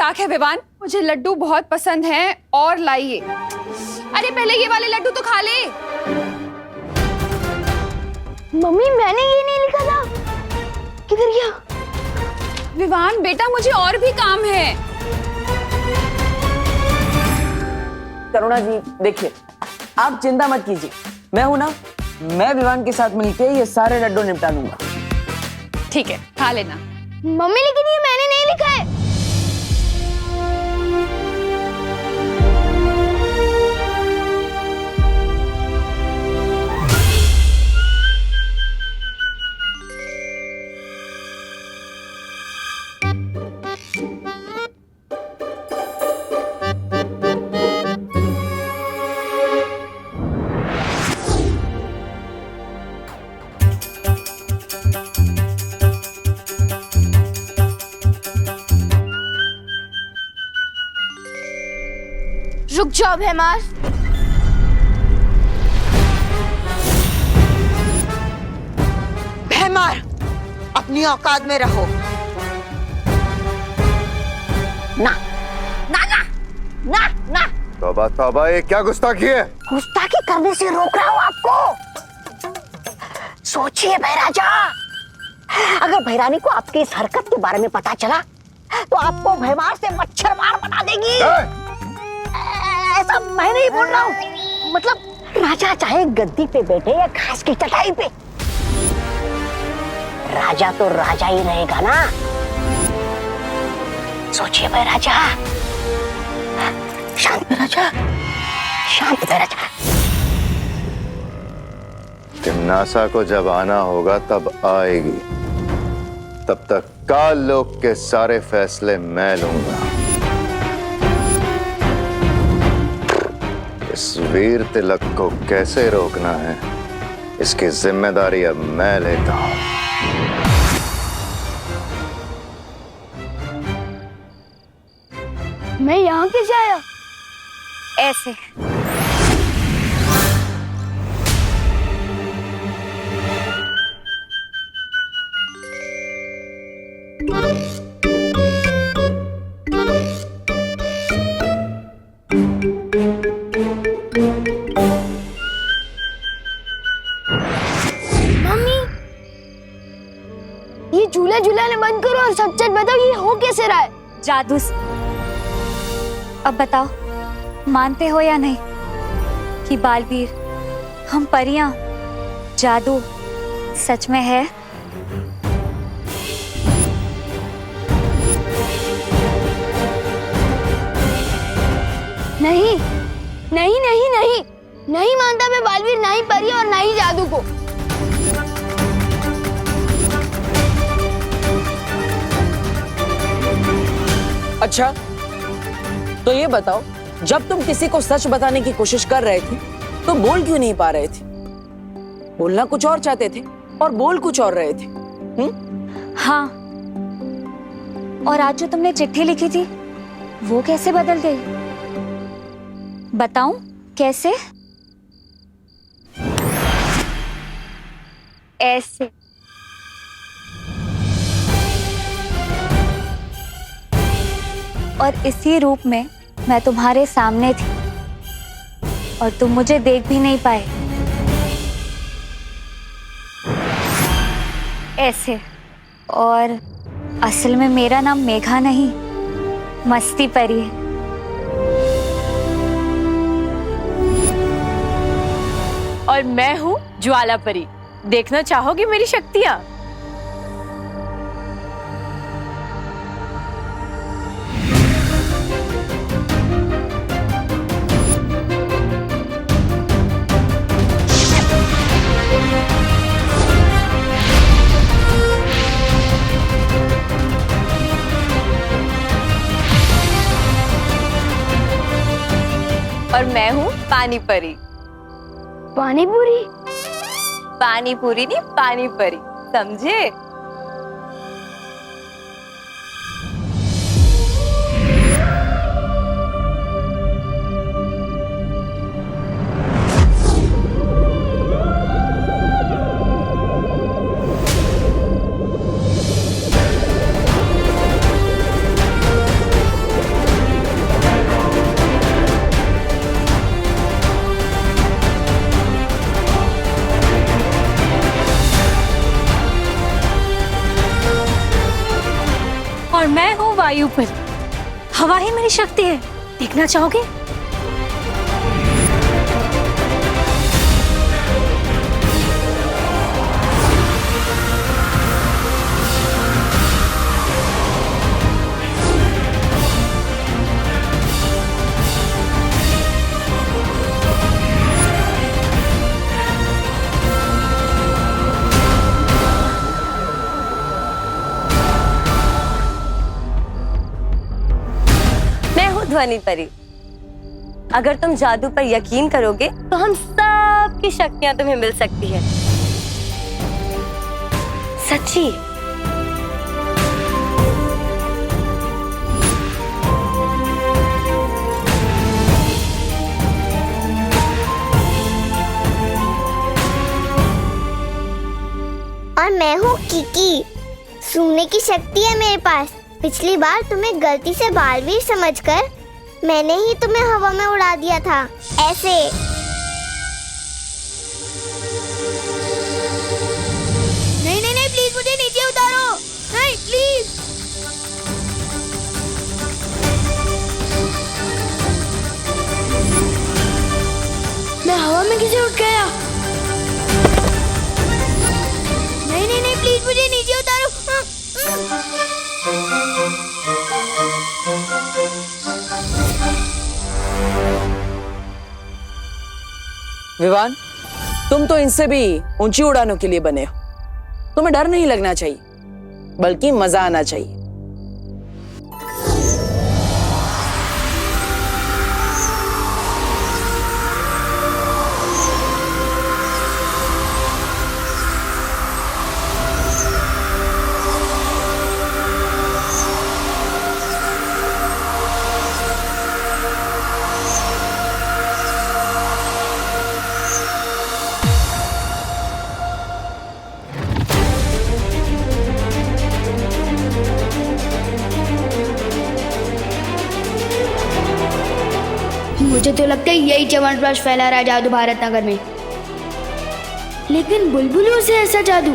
मजाक है विवान, मुझे लड्डू बहुत पसंद हैं और लाइए। अरे पहले ये वाले लड्डू तो खा ले। मम्मी मैंने ये नहीं लिखा था, किधर गया? विवान बेटा मुझे और भी काम है। करुणा जी देखिए, आप चिंता मत कीजिए, मैं हूं ना, मैं विवान के साथ मिलके ये सारे लड्डू निपटा लूंगा। ठीक है खा लेना। मम्मी लेकिन ये मैंने नहीं लिखा है। रुक जाओ भैमार। भैमार अपनी औकात में रहो। ना ना ना ना ना, तौबा तौबा, ये क्या गुस्ताखी है? गुस्ताखी करने से रोक रहा हूं आपको। सोचिए भैराजा, अगर भैरानी को आपकी इस हरकत के बारे में पता चला तो आपको भैमार से मच्छर मार बना देगी। ऐसा मैं नहीं बोल रहा हूँ, मतलब राजा चाहे गद्दी पे बैठे या घास की चटाई पे, राजा तो राजा ही रहेगा ना। सोचिए भाई राजा, शांत राजा, शांत राजा। तिम्नासा को जब आना होगा तब आएगी, तब तक काल लोक के सारे फैसले मैं लूंगा। इस वीर तिलक को कैसे रोकना है, इसकी जिम्मेदारी अब मैं लेता हूं। मैं यहाँ कैसे आया? ऐसे। झूला झूलाने बंद करो और सच सच बताओ, ये हो कैसे रहा है? जादू। अब बताओ, मानते हो या नहीं कि बालवीर, हम परियां, जादू सच में है? नहीं नहीं नहीं नहीं नहीं मानता मैं बालवीर, ना ही परी और ना ही जादू को। अच्छा तो ये बताओ, जब तुम किसी को सच बताने की कोशिश कर रहे थे तो बोल क्यों नहीं पा रहे थे? बोलना कुछ और चाहते थे और बोल कुछ और रहे थे। हाँ, और आज जो तुमने चिट्ठी लिखी थी वो कैसे बदल गई? बताऊं कैसे? ऐसे। और इसी रूप में मैं तुम्हारे सामने थी और तुम मुझे देख भी नहीं पाए। ऐसे। और असल में मेरा नाम मेघा नहीं, मस्ती परी है। और मैं हूँ ज्वाला परी। देखना चाहोगी मेरी शक्तियाँ? और मैं हूँ पानी परी। पानी पूरी? पानी पूरी नहीं, पानी परी, समझे? और मैं हूँ वायु पर। हवा ही मेरी शक्ति है। देखना चाहोगे? ध्वनि परी। अगर तुम जादू पर यकीन करोगे तो हम सब की शक्तियां तुम्हें मिल सकती है। सच्ची। और मैं हूँ किकी। सूंघने की शक्ति है मेरे पास। पिछली बार तुम्हें गलती से बालवीर समझकर मैंने ही तुम्हें हवा में उड़ा दिया था, ऐसे। नहीं नहीं नहीं, प्लीज मुझे नीचे उतारो। नहीं प्लीज। मैं हवा में कैसे उठ गया? नहीं नहीं नहीं, प्लीज मुझे नीचे उतारो। विवान, तुम तो इनसे भी ऊंची उड़ानों के लिए बने हो। तुम्हें डर नहीं लगना चाहिए, बल्कि मजा आना चाहिए। मुझे तो लगता है यही च्यवनप्राश फैला रहा है जादू भारत नगर में। लेकिन बुलबुलों से ऐसा जादू?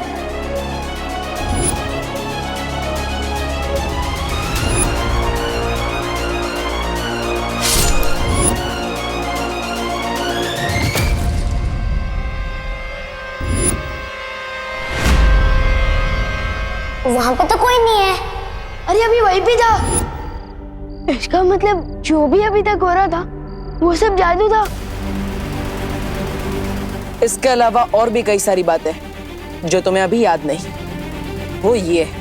वहां पे तो कोई नहीं है। अरे अभी वहीं पे था। इसका मतलब जो भी अभी तक हो रहा था वो सब जादू था। इसके अलावा और भी कई सारी बातें जो तुम्हें अभी याद नहीं। वो ये है,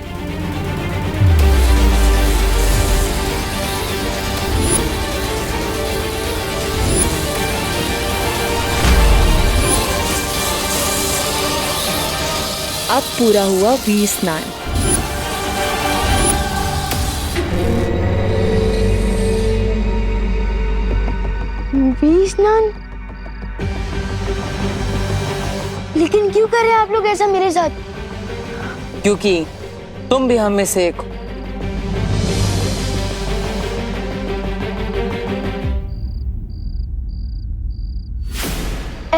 अब पूरा हुआ वीर स्नान। वीर स्नान? लेकिन क्यों कर रहे हैं आप लोग ऐसा मेरे साथ? क्योंकि तुम भी हम में से एक हो।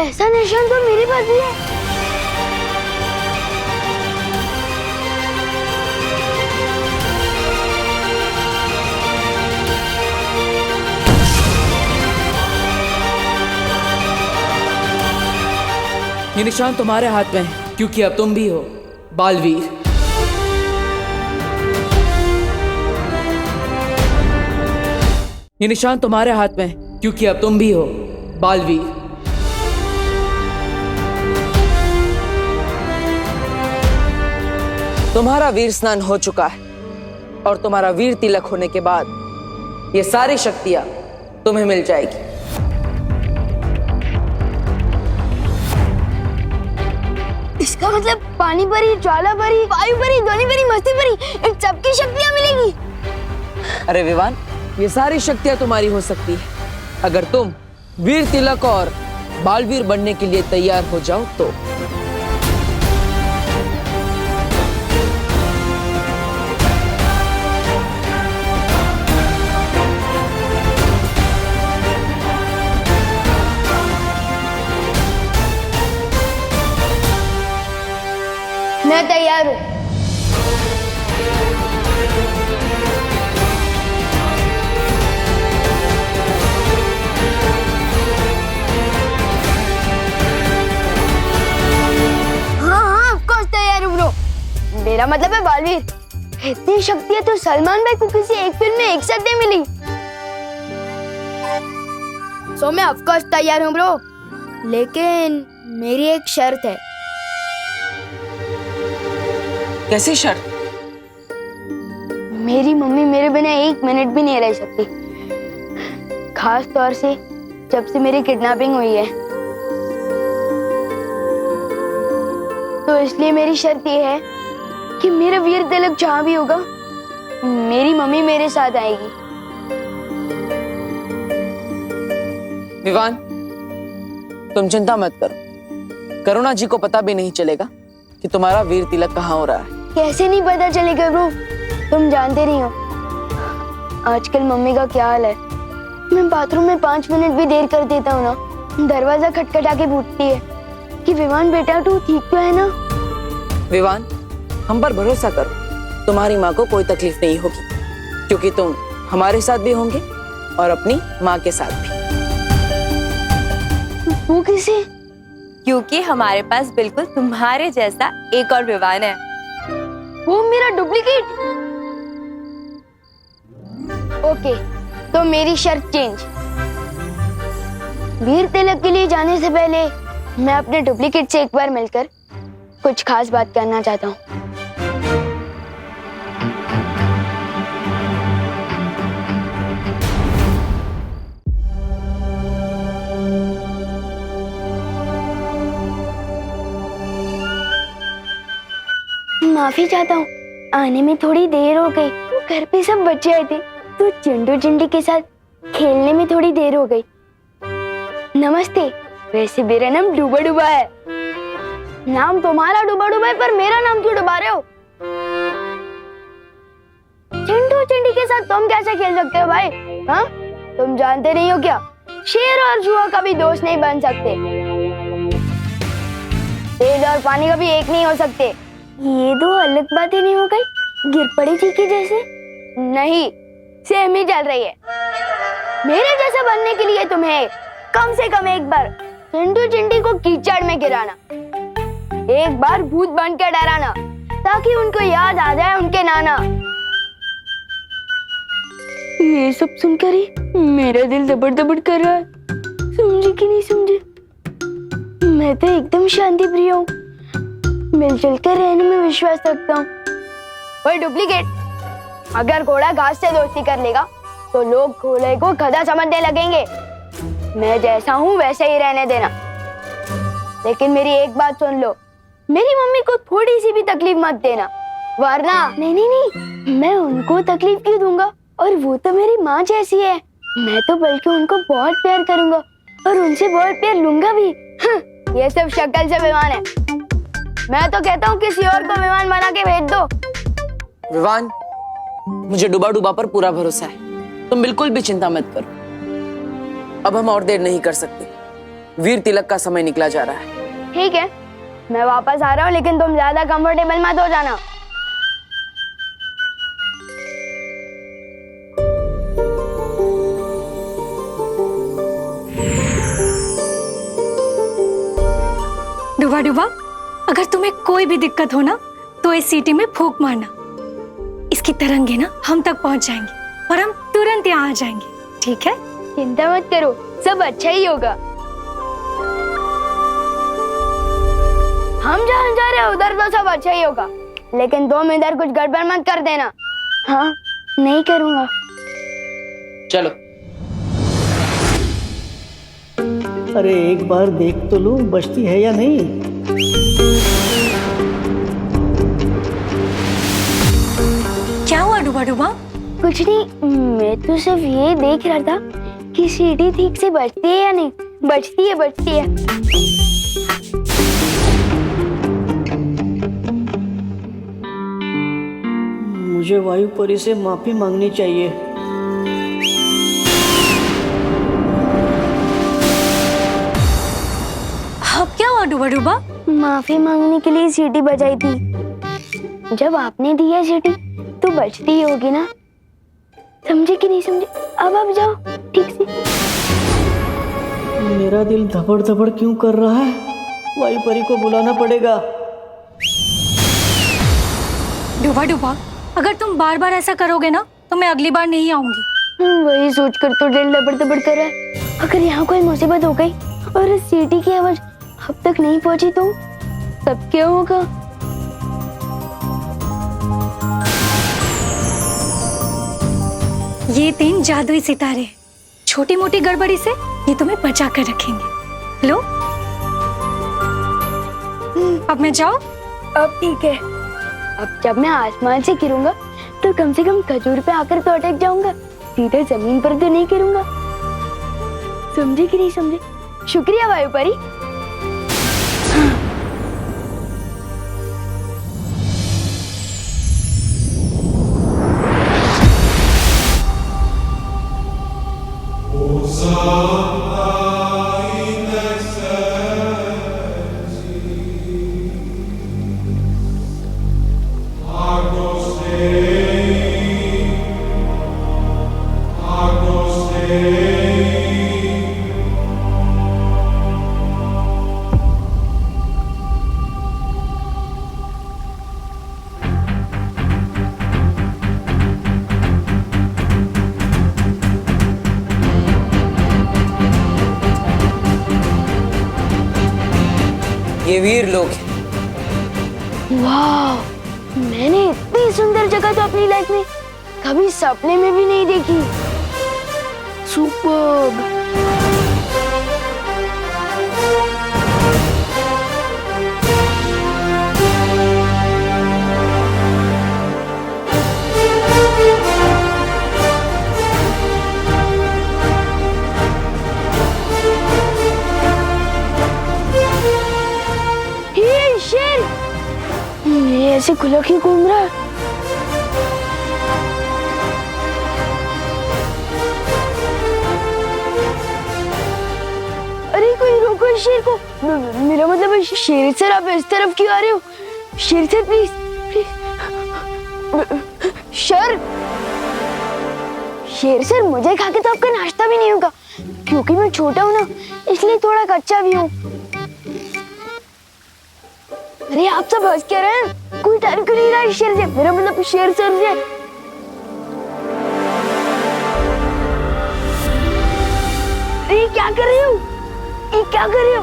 ऐसा निशान तो मेरे पास भी है। ये निशान तुम्हारे हाथ में है, क्योंकि अब तुम भी हो बालवीर। ये निशान तुम्हारे हाथ में है, क्योंकि अब तुम भी हो बालवीर। तुम्हारा वीर स्नान हो चुका है और तुम्हारा वीर तिलक होने के बाद ये सारी शक्तियां तुम्हें मिल जाएगी। इसका मतलब पानी परी, ज्वाला परी, वायु परी, ध्वनि परी, मस्ती परी, इन सबकी शक्तियां मिलेगी। अरे विवान, ये सारी शक्तियां तुम्हारी हो सकती है अगर तुम वीर तिलक और बालवीर बनने के लिए तैयार हो जाओ तो। मैं तैयार हूँ। मेरा मतलब है बालवीर। इतनी शक्तियां तो सलमान भाई को किसी एक फिल्म में एक साथ नहीं मिली। सो मैं ऑफ कोर्स तैयार हूँ ब्रो, लेकिन मेरी एक शर्त है। कैसी शर्त? मेरी मम्मी मेरे बिना एक मिनट भी नहीं रह सकती, खास तौर से जब से मेरी किडनैपिंग हुई है। तो इसलिए मेरी शर्त ये है कि मेरा वीर तिलक जहाँ भी होगा, मेरी मम्मी मेरे साथ आएगी। विवान, तुम चिंता मत करो। करुणा जी को पता भी नहीं चलेगा कि तुम्हारा वीर तिलक कहाँ हो रहा है। कैसे नहीं पता चलेगा ब्रो, तुम जानते नहीं हो आजकल मम्मी का क्या हाल है। मैं बाथरूम में 5 मिनट भी देर कर देता हूँ ना, दरवाजा खटखटा के पूछती है कि विवान बेटा तू ठीक तो है ना। विवान, हम पर भरोसा करो, तुम्हारी माँ को कोई तकलीफ नहीं होगी, क्योंकि तुम हमारे साथ भी होंगे और अपनी माँ के साथ भी। वो किसे? क्योंकि हमारे पास बिल्कुल तुम्हारे जैसा एक और विवान है। वो मेरा डुप्लीकेट? ओके, तो मेरी शर्त चेंज। वीर तिलक के लिए जाने से पहले मैं अपने डुप्लीकेट से एक बार मिलकर कुछ खास बात करना चाहता हूँ। माफी चाहता हूँ, आने में थोड़ी देर हो गई। घर पे सब बच्चे आए थे तो चिंटू चिंटी के साथ खेलने में थोड़ी देर हो गई। नमस्ते, वैसे मेरा नाम डूबा डूबा है। नाम तुम्हारा डूबा डूबा है, पर मेरा नाम क्यों डुबा रहे हो? चिंटू चिंटी के साथ तुम कैसे खेल सकते हो भाई? हाँ, तुम जानते नहीं हो क्या, शेर और जुआ कभी दोस्त नहीं बन सकते। तेल और पानी कभी एक नहीं हो सकते। ये दो अलग बातें नहीं हो गई? गिर पड़ी थी कि जैसे? नहीं, सेम ही चल रही है। मेरे जैसा बनने के लिए तुम्हें कम से कम एक बार चिंटू चिंटी को कीचड़ में गिराना, एक बार भूत बनकर डराना, ताकि उनको याद आ जाए उनके नाना। ये सब सुनकर ही मेरा दिल दबड़ दबड़ कर रहा है। समझे कि नहीं समझे? मैं तो एकदम शांति प्रिय हूँ, मिलजुल कर रहने में विश्वास रखता हूँ। वही डुप्लीकेट, अगर घोड़ा घास से दोस्ती कर लेगा तो लोग घोड़े को गधा समझने लगेंगे। मैं जैसा हूँ वैसे ही रहने देना। लेकिन मेरी एक बात सुन लो, मेरी मम्मी को थोड़ी सी भी तकलीफ मत देना, वरना नहीं नहीं नहीं, मैं उनको तकलीफ क्यों दूंगा? और वो तो मेरी माँ जैसी है। मैं तो बल्कि उनको बहुत प्यार करूंगा और उनसे बहुत प्यार लूंगा भी। ये सब शक्ल से विमान है। मैं तो कहता हूँ किसी और को विमान बना के भेज दो। विवान, मुझे डूबा डूबा पर पूरा भरोसा है, तुम बिल्कुल भी चिंता मत करो। अब हम और देर नहीं कर सकते, वीर तिलक का समय निकला जा रहा है। ठीक है, मैं वापस आ रहा हूँ, लेकिन तुम ज्यादा कंफर्टेबल मत हो जाना। डुबा डुबा, अगर तुम्हें कोई भी दिक्कत हो ना तो इस सीटी में फूंक मारना। इसकी तरंगे ना हम तक पहुंच जाएंगी और हम तुरंत यहाँ आ जाएंगे, ठीक है? चिंता मत करो, सब अच्छा ही होगा। हम जहाँ जा रहे हैं उधर तो सब अच्छा ही होगा, लेकिन तुम इधर कुछ गड़बड़ मत कर देना। हाँ, नहीं करूँगा। चलो। अरे एक बार देख तो लूं बचती है या नहीं। क्या हुआ डुबा डुबा? कुछ नहीं, मैं तो सिर्फ ये देख रहा था कि सीढ़ी ठीक से बचती है या नहीं। बचती है, बचती है। मुझे वायु परी से माफी मांगनी चाहिए। अब क्या हुआ डुबा डुबा? माफी मांगने के लिए सीटी बजाई थी। जब आपने दी है सीटी तो बचती ही होगी ना। समझे कि नहीं समझे? अब आप जाओ ठीक से। मेरा दिल धबड़ धबड़ क्यों कर रहा है? वायु परी को बुलाना पड़ेगा। डुबा डुबा, अगर तुम बार बार ऐसा करोगे ना तो मैं अगली बार नहीं आऊंगी। वही सोचकर तो दिल दबड़ दबड़ कर रहा है। अगर यहाँ कोई मुसीबत हो गई और इस सीटी की आवाज अब तक नहीं पहुंची तो तब क्या होगा? ये 3 जादुई सितारे, छोटी मोटी गड़बड़ी से ये तुम्हें बचा कर रखेंगे। लो, अब मैं जाऊं? अब ठीक है। अब जब मैं आसमान से गिरूंगा तो कम से कम खजूर पे आकर तो अटक जाऊंगा, सीधे जमीन पर तो नहीं गिरूंगा। समझे कि नहीं समझे? शुक्रिया वायु परी। ये वीर लोग हैं। वाह, मैंने इतनी सुंदर जगह तो अपनी लाइफ में कभी सपने में भी नहीं देखी। सुपर्ब। ये शेर, ये ऐसे खुला क्यों घूम रहा है? अरे कोई रोको इस शेर को। मेरा मतलब है शेर सर, आप इस तरफ क्यों आ रहे हो? शेर सर प्लीज प्लीज। शेर सर, मुझे खा के तो आपका नाश्ता भी नहीं होगा, क्योंकि मैं छोटा हूँ ना, इसलिए थोड़ा कच्चा भी हूँ। अरे आप सब हंस क्या रहे हैं? कोई डर क्यों नहीं रहा इस शेर से? मेरा मतलब शेर सर से। अरे क्या कर रही हो? ये क्या कर रही हो?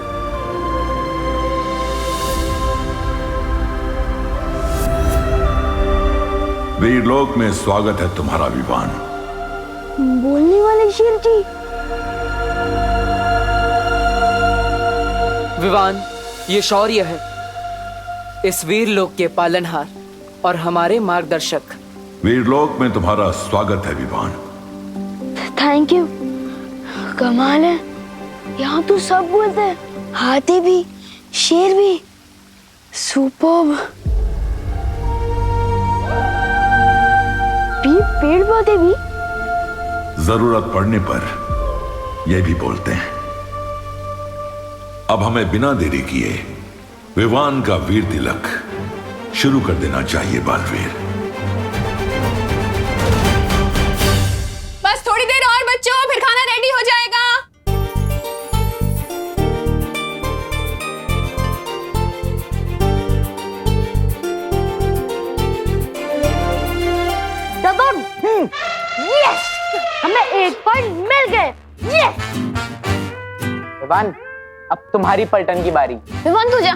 वीरलोक में स्वागत है तुम्हारा विवान। बोलने वाले शेर जी। विवान, ये शौर्य है, इस वीर लोक के पालनहार और हमारे मार्गदर्शक। वीरलोक में तुम्हारा स्वागत है विवान। Thank you. कमाल है, यहाँ तो सब बोलते हैं, हाथी भी, शेर भी। सुपर्ब। पेड़ पौधे भी। जरूरत पड़ने पर यह भी बोलते हैं। अब हमें बिना देरी किए विवान का वीर तिलक शुरू कर देना चाहिए बालवीर। बस थोड़ी देर और बच्चों, फिर खाना रेडी हो जाएगा। यस, हमें 1 पॉइंट मिल गए। यस। विवान, अब तुम्हारी पलटन की बारी। विवान तू जा,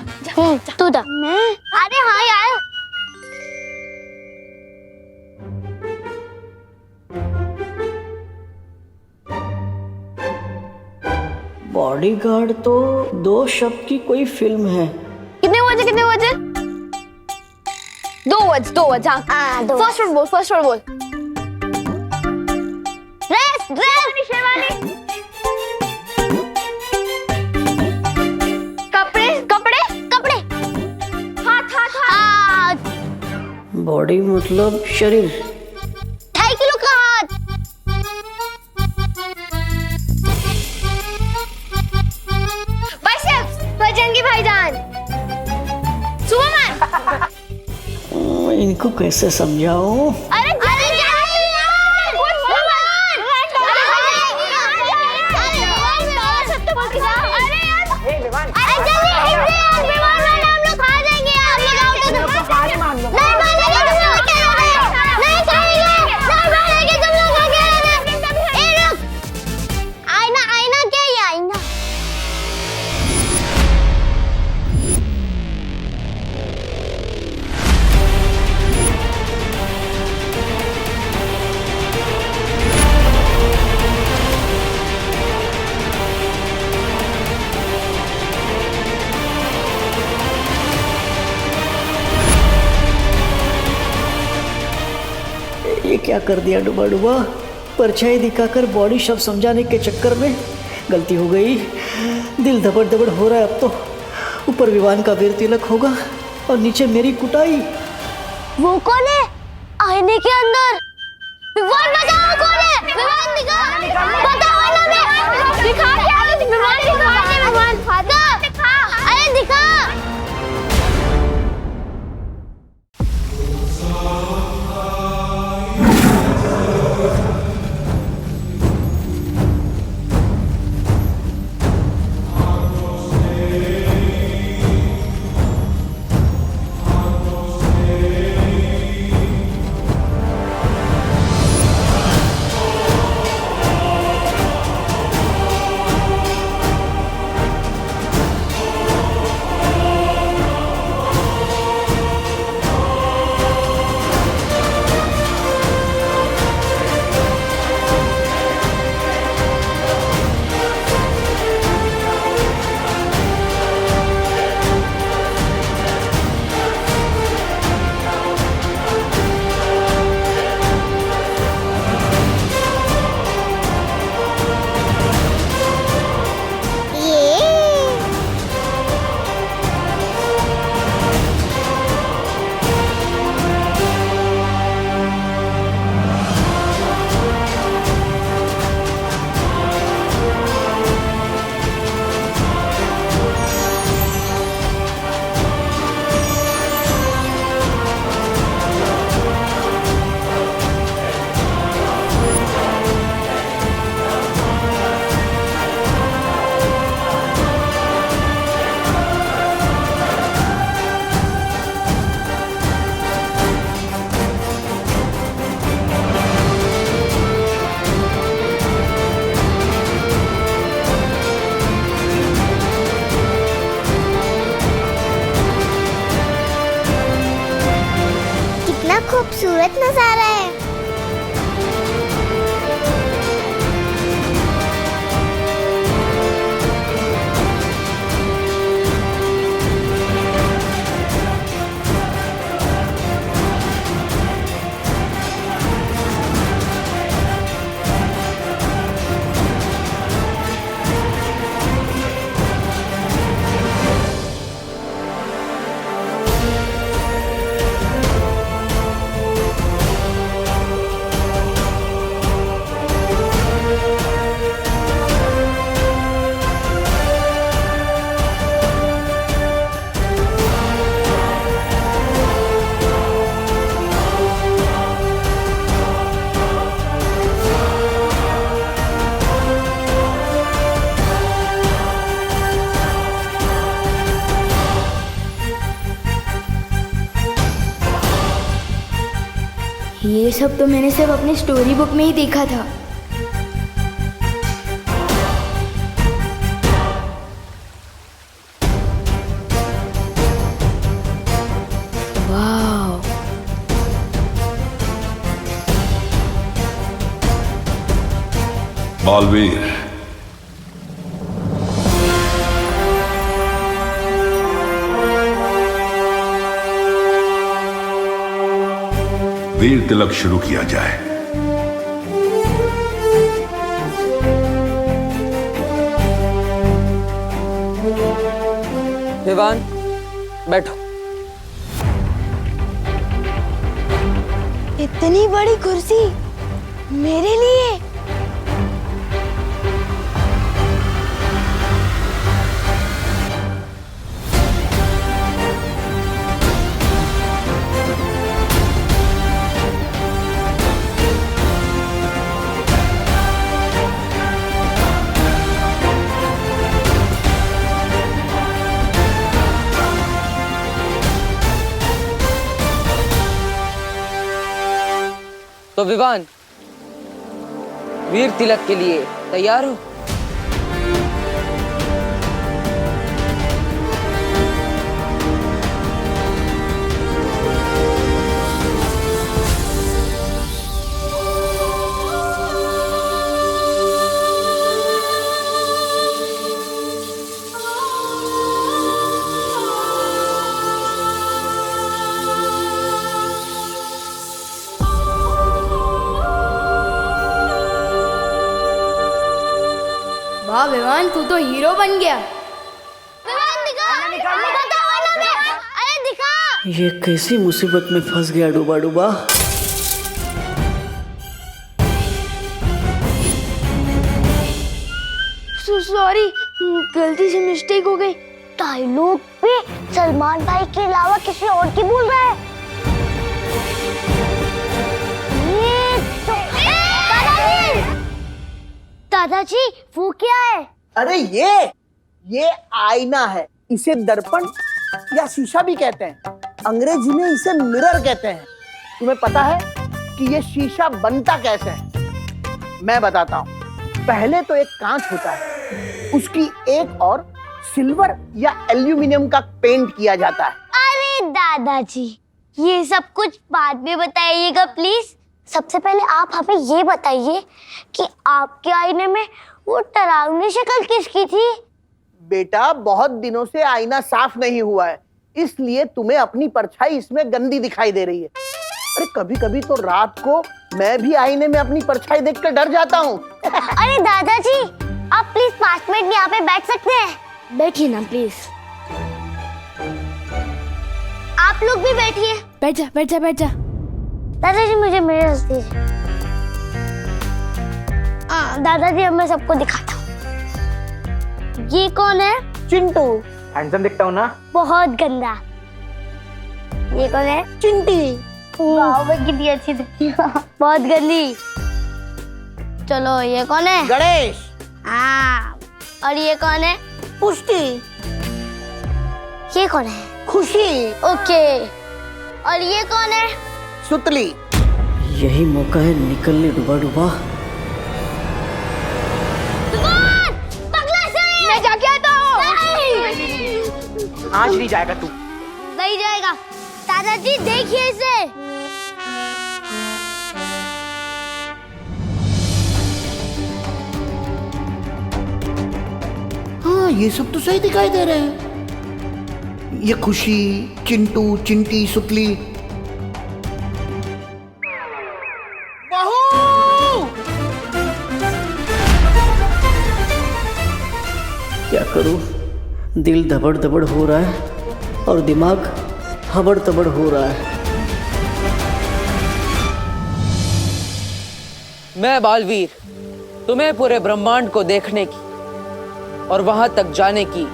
तू जा। मैं? अरे हाँ यार, बॉडीगार्ड तो 2 शब्द की कोई फिल्म है। कितने बजे 2 वर्ड्स। हाँ, फर्स्ट वर्ड बोल। ड्रेस शेरवानी। कपड़े। हाथ। बॉडी मतलब शरीर। 2.5 किलो का हाथ। बाइसेप्स, बजरंगी भाईजान। सुपरमैन। इनको कैसे समझाऊं? अरे क्या कर दिया डुबा डुबा। परछाई दिखाकर बॉडी शब्द समझाने के चक्कर में गलती हो गई। दिल धबड़ धबड़ हो रहा है अब तो। ऊपर विवान का वीर तिलक होगा और नीचे मेरी कुटाई। वो कौन है आईने के अंदर? विवान बताओ कौन है? विवान दिखा, बताओ ना बे। दिखा क्या? विवान दिखा, विवान फादर दिखा, अरे दिखा। खूबसूरत नजारा है। ये सब तो मैंने सिर्फ अपनी स्टोरी बुक में ही देखा था। वाह, बालवीर, वीर तिलक शुरू किया जाए। विवान, बैठो। इतनी बड़ी कुर्सी मेरे लिए? तो विवान, वीर तिलक के लिए तैयार हो? वाह विवान, तू तो हीरो बन गया। अरे दिखा। ये कैसी मुसीबत में फंस गया डूबा डूबा। सॉरी, गलती से मिस्टेक हो गई। डायलॉग पे सलमान भाई के अलावा किसी और की बोल रहा है। ये तो दादाजी वो क्या है? अरे ये आईना है। इसे दर्पण या शीशा भी कहते हैं। अंग्रेजी में इसे मिरर कहते हैं। तुम्हें पता है कि ये शीशा बनता कैसे है? मैं बताता हूँ। पहले तो एक कांच होता है, उसकी एक और सिल्वर या एल्यूमिनियम का पेंट किया जाता है। अरे दादाजी, ये सब कुछ बाद में बताइएगा प्लीज। सबसे पहले आप हमें ये बताइए कि आपके आईने में वो डरावनी शक्ल किसकी थी? बेटा, बहुत दिनों से आईना साफ नहीं हुआ है, इसलिए तुम्हें अपनी परछाई इसमें गंदी दिखाई दे रही है। अरे कभी कभी तो रात को मैं भी आईने में अपनी परछाई देखकर डर जाता हूँ। अरे दादाजी, आप प्लीज 5 मिनट यहाँ पे बैठ सकते हैं? बैठिए ना प्लीज। आप लोग भी बैठिए। बैठ जा बैठ जा बैठ जा। दादाजी मुझे मिरर दीजिए। दादाजी अब मैं सबको दिखाता हूँ। ये कौन है? चिंटू। हैंडसम दिखता हूँ ना? बहुत गंदा। ये कौन है? चिंटी। वाह, वो कितनी अच्छी दिखती है। बहुत गंदी। चलो ये कौन है? गणेश। हाँ। और ये कौन है? पुष्टि। ये कौन है? खुशी। ओके। और ये कौन है? सुतली। यही मौका है निकलने डूबा डूबा। मैं जाके आता हूँ। आज नहीं जाएगा तू। नहीं जाएगा। दादाजी देखिए इसे। हाँ, ये सब तो सही दिखाई दे रहे हैं। ये खुशी, चिंटू, चिंटी, सुतली। क्या करूं? दिल धबड़ धबड़ हो रहा है और दिमाग हबड़ तबड़ हो रहा है। मैं बालवीर तुम्हें पूरे ब्रह्मांड को देखने की और वहां तक जाने की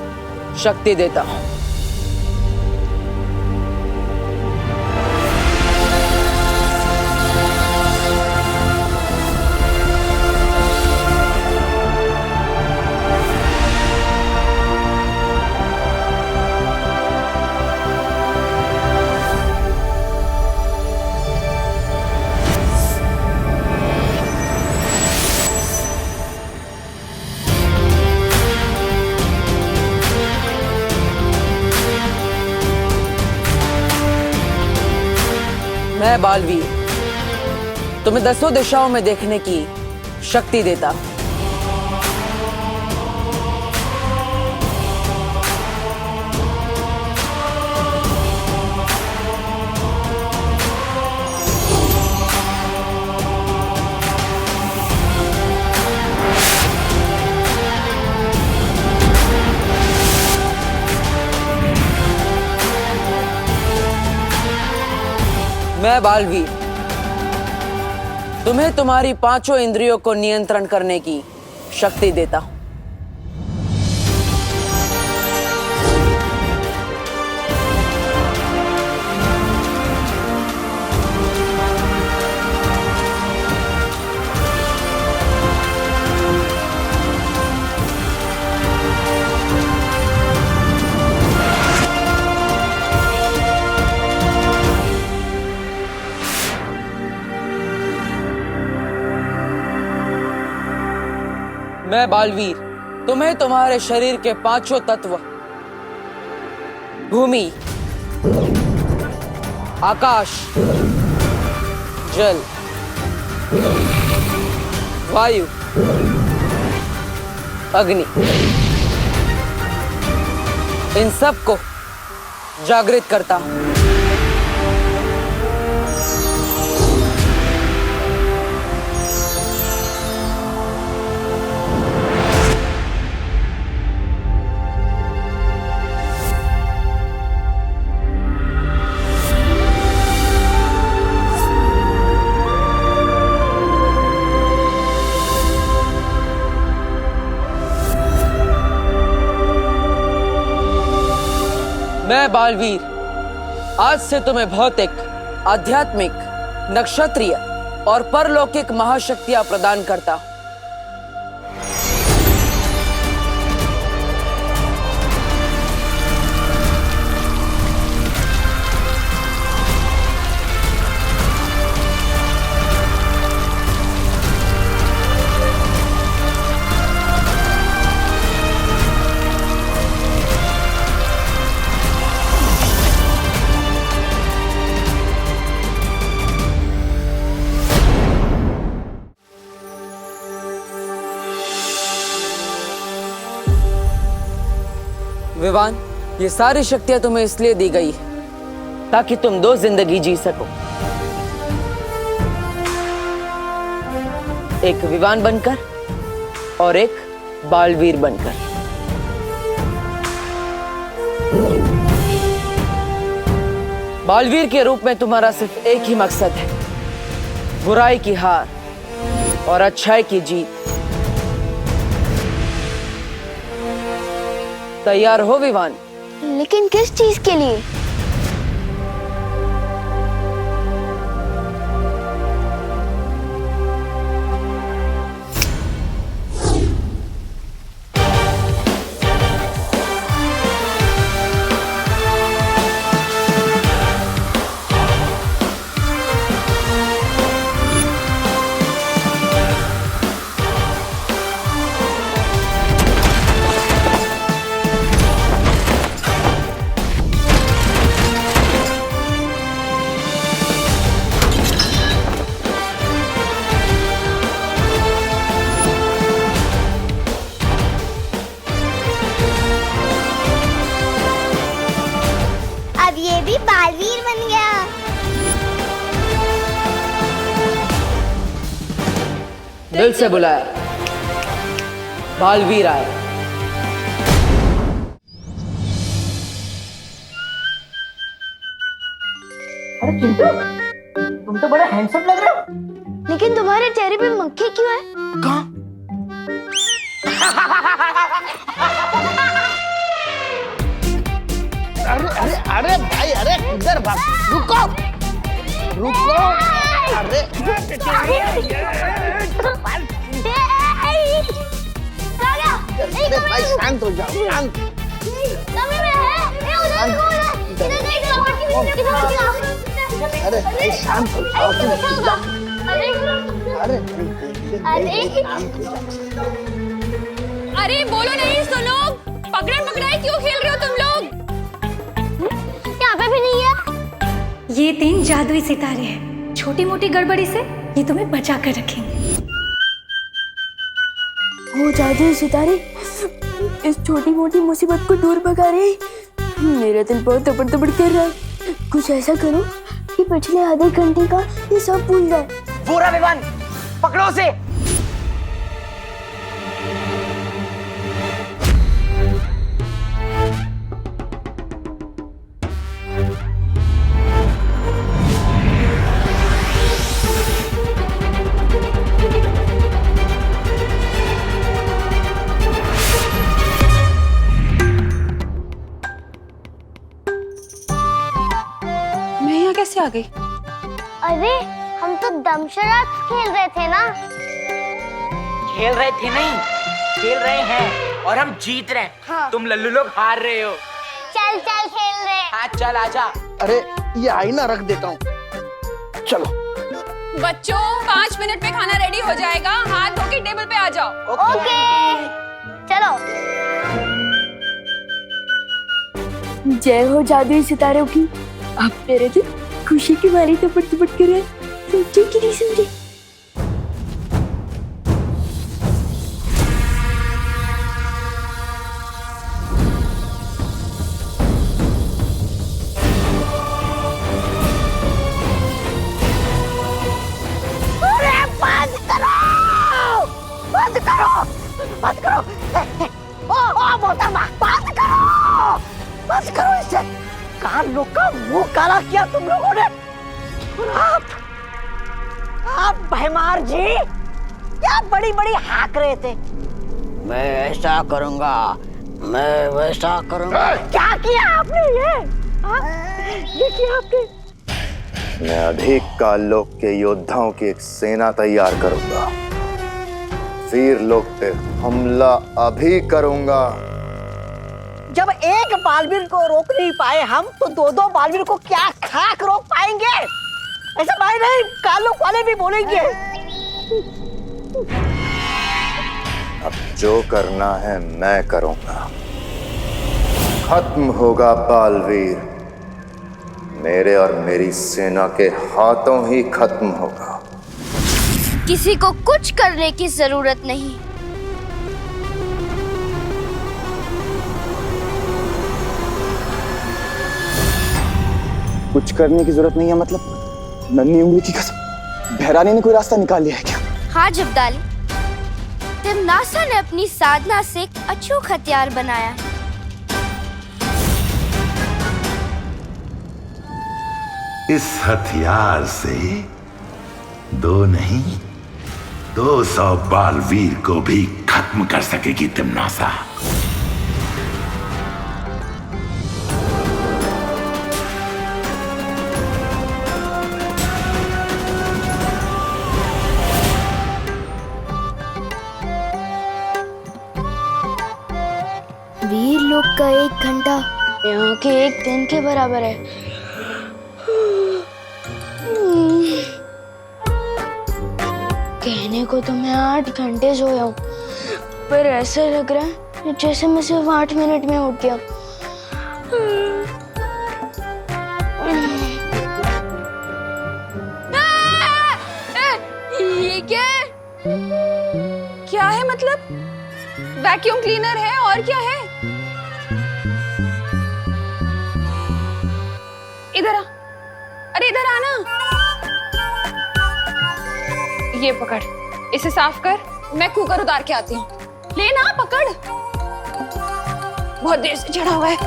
शक्ति देता हूं। मैं बालवीर तुम्हें 10 दिशाओं में देखने की शक्ति देता हूं। मैं बालवीर तुम्हें तुम्हारी 5 इंद्रियों को नियंत्रण करने की शक्ति देता हूं। मैं बालवीर तुम्हें तुम्हारे शरीर के 5 तत्व भूमि, आकाश, जल, वायु, अग्नि, इन सब को जागृत करता हूं। बालवीर, आज से तुम्हें भौतिक, आध्यात्मिक, नक्षत्रीय और परलौकिक महाशक्तियां प्रदान करता हूं। विवान, ये सारी शक्तियां तुम्हें इसलिए दी गई है ताकि तुम 2 जिंदगी जी सको, एक विवान बनकर और एक बालवीर बनकर। बालवीर के रूप में तुम्हारा सिर्फ एक ही मकसद है, बुराई की हार और अच्छाई की जीत। तैयार हो विवान? लेकिन किस चीज के लिए? अब ये भी बालवीर बन गया। दिल से बुलाया, बालवीर आए। अरे चिंटू, तुम तो बड़ा हैंडसम लग रहे हो। लेकिन तुम्हारे चेहरे पे मक्खी क्यों है? कहाँ? अरे अरे अरे भाई, अरे इधर भाग, रुको रुको। अरे अरे भाई शांत हो जाओ, शांत। अरे भाई शांत हो जाओ, अरे अरे बोलो नहीं सुनो, पकड़न पकड़ाई क्यों खेल रहे हो तुम लोग? यहाँ पे भी नहीं है। ये 3 जादुई सितारे हैं, छोटी मोटी गड़बड़ी से ये तुम्हें बचा कर रखेंगे। वो जादुई सितारे इस छोटी मोटी मुसीबत को दूर भगा रहे। मेरा दिल बहुत तपड़ तपड़ कर रहा है। कुछ ऐसा करो कि पिछले आधे घंटे का ये सब भूल जाए। पूरा विवान, पकड़ो उसे। मैं यहाँ कैसे आ गई? अरे हम तो दमशराज खेल रहे थे ना। खेल रहे थे नहीं, खेल रहे हैं और हम जीत रहे हैं। हाँ। तुम लल्लू लोग हार रहे हो। चल चल खेल रहे। हाँ चल आजा। अरे ये आईना रख देता हूँ, चलो। बच्चों 5 मिनट में खाना रेडी हो जाएगा, हाथ धो के टेबल पे आ जाओ। ओके चलो। जय हो जादुई सितारों की। अब तेरे दिल खुशी की मारी तपड़ तपड़ कर रहे। समझे कि नहीं समझे? बंद करो, बंद करो। ओ मोहतरमा, बंद करो, बंद करो इसे। कान लोग का मुंह काला किया तुम लोगों ने। आप भैमार जी क्या बड़ी बड़ी हाक रहे थे। मैं ऐसा करूंगा, मैं वैसा करूंगा। क्या किया आपने ये? देखिए आपके। मैं अभी काललोक के योद्धाओं की एक सेना तैयार करूंगा। वीर लोक पे हमला अभी करूंगा। जब एक बालवीर को रोक नहीं पाए हम, तो दो दो बालवीर को क्या खाक रोक पाएंगे? ऐसा भाई नहीं, काललोक वाले भी बोलेंगे। अब जो करना है मैं करूंगा। खत्म होगा बालवीर, मेरे और मेरी सेना के हाथों ही खत्म होगा। किसी को कुछ करने की जरूरत नहीं। कुछ करने की जरूरत नहीं है मतलब? नन्ही उंगली की कसम, भैरानी ने कोई रास्ता निकाल लिया है क्या? हाँ जब्दाली, तिमनासा ने अपनी साधना से एक अचूक हथियार बनाया है। इस हथियार से 2 नहीं 200 बालवीर को भी खत्म कर सकेगी तिमनासा। वीर लोक का 1 घंटा यहाँ के 1 दिन के बराबर है। कहने को तो मैं 8 घंटे सोया हूँ, पर ऐसा लग रहा है जैसे मैं सिर्फ 8 मिनट में उठ गया। ये क्या है? क्या है मतलब? वैक्यूम क्लीनर है और क्या है? इधर आ, अरे इधर आना। ये पकड़, इसे साफ कर, मैं कुकर उतार के आती हूँ। लेना, पकड़। बहुत देर से चढ़ा हुआ है।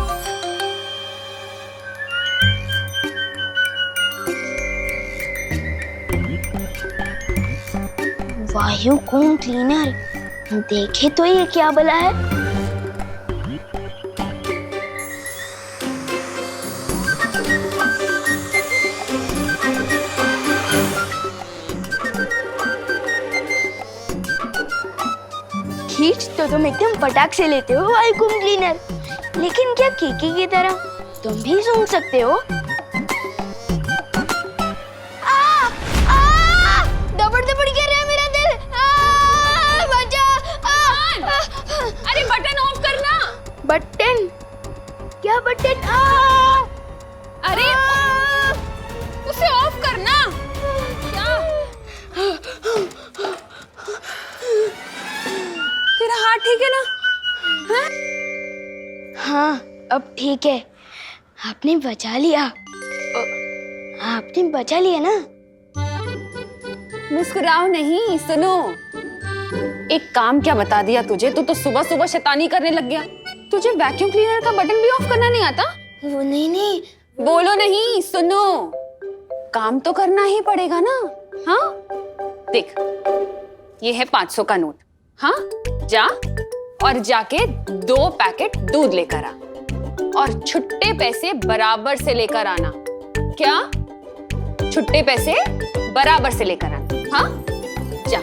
वायुकुम क्लीनर, देखे तो ये क्या बला है? खींच तो तुम एकदम फटाक से लेते हो वायुकुम क्लीनर, लेकिन क्या कीकी की तरह तुम भी सूंघ सकते हो? दबड़ दबड़ गिर रहा है मेरा दिल। बचा। अरे बटन ऑफ करना। बटन? क्या बटन? अरे उसे ऑफ करना। क्या? तेरा हाथ ठीक है ना? हाँ? हाँ, अब ठीक है। आपने बचा लिया। आपने बचा लिया ना? मुस्कुराओ नहीं, सुनो। एक काम क्या बता दिया तुझे? तू तो सुबह सुबह शैतानी करने लग गया। तुझे वैक्यूम क्लीनर का बटन भी ऑफ करना नहीं आता? वो नहीं। बोलो नहीं, सुनो। काम तो करना ही पड़ेगा ना। हाँ, देख, ये है 500 का नोट। हाँ, जा और जाके 2 पैकेट दूध लेकर आ और छुट्टे पैसे बराबर से लेकर आना। क्या? छुट्टे पैसे बराबर से लेकर आना। हाँ, जा।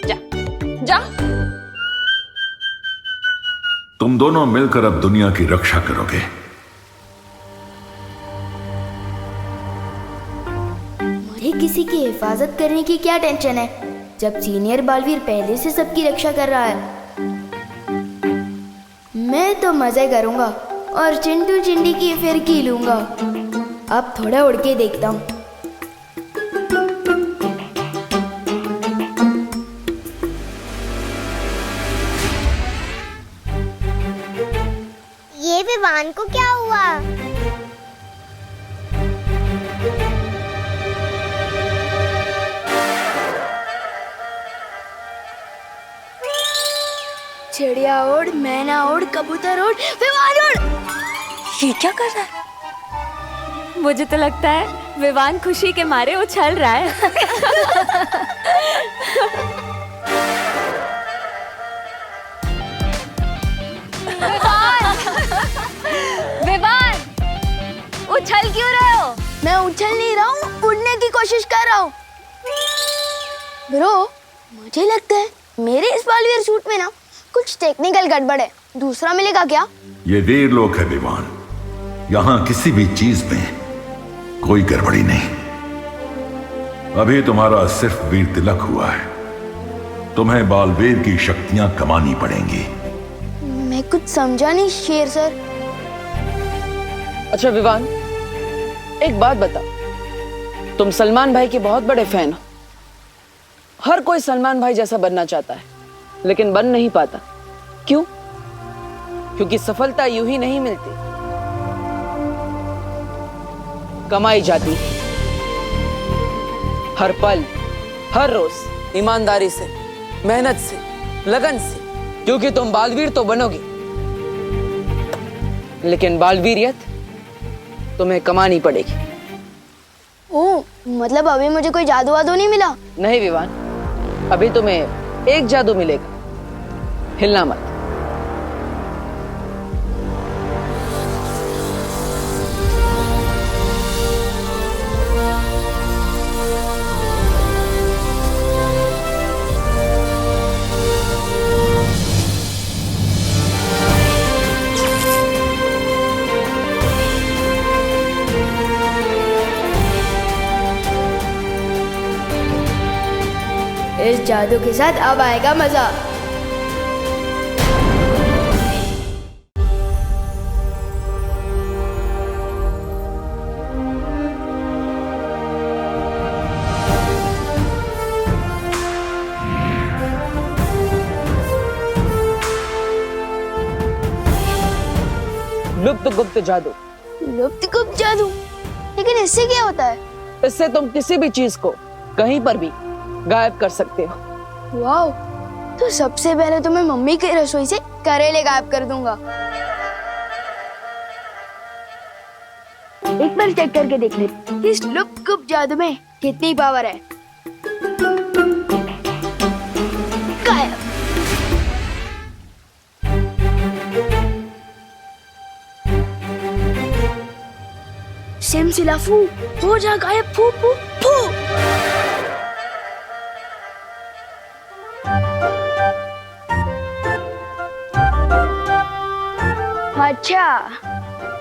जा जा। तुम दोनों मिलकर अब दुनिया की रक्षा करोगे। मुझे किसी की हिफाजत करने की क्या टेंशन है, जब सीनियर बालवीर पहले से सबकी रक्षा कर रहा है। मैं तो मजे करूंगा और चिंटू चिंडी की फिरकी लूंगा। अब थोड़ा उड़ के देखता हूँ। ये विवान को क्या हुआ? चिड़िया उड़, मैना उड़, कबूतर उड़, विवान उड़। ये क्या कर रहा है? मुझे तो लगता है विवान खुशी के मारे उछल रहा है। उछल क्यों रहे हो? मैं उछल नहीं रहा हूँ, उड़ने की कोशिश कर रहा हूँ। ब्रो, मुझे लगता है मेरे इस बालवीर सूट में ना कुछ टेक्निकल गड़बड़ है। दूसरा मिलेगा क्या? ये वीरलोक है विवान, यहाँ किसी भी चीज में कोई गड़बड़ी नहीं। अभी तुम्हारा सिर्फ वीर तिलक हुआ है, तुम्हें बालवीर की शक्तियां कमानी पड़ेंगी। मैं कुछ समझा नहीं शेर सर। अच्छा विवान, एक बात बता, तुम सलमान भाई के बहुत बड़े फैन हो। हर कोई सलमान भाई जैसा बनना चाहता है, लेकिन बन नहीं पाता। क्यों? क्योंकि सफलता यूं ही नहीं मिलती, कमाई जाती है हर पल, हर रोज, ईमानदारी से, मेहनत से, लगन से। क्योंकि तुम बालवीर तो बनोगे, लेकिन बालवीरियत तुम्हें कमानी पड़ेगी। ओह, मतलब अभी मुझे कोई जादू वादू नहीं मिला? नहीं विवान, अभी तुम्हें एक जादू मिलेगा, हिलना मत। इस जादू के साथ अब आएगा मजा। लुप्त गुप्त जादू। लुप्त गुप्त जादू? लेकिन इससे क्या होता है? इससे तुम किसी भी चीज को कहीं पर भी गायब कर सकते हो। वाओ, तो सबसे पहले तो मैं मम्मी की रसोई से करेले गायब कर दूंगा। एक बार चेक करके देख ले इस लुप्त गुप्त जादू में कितनी पावर है। गायब। सिमसिलाफू हो जा गायब, फू फू फू। अच्छा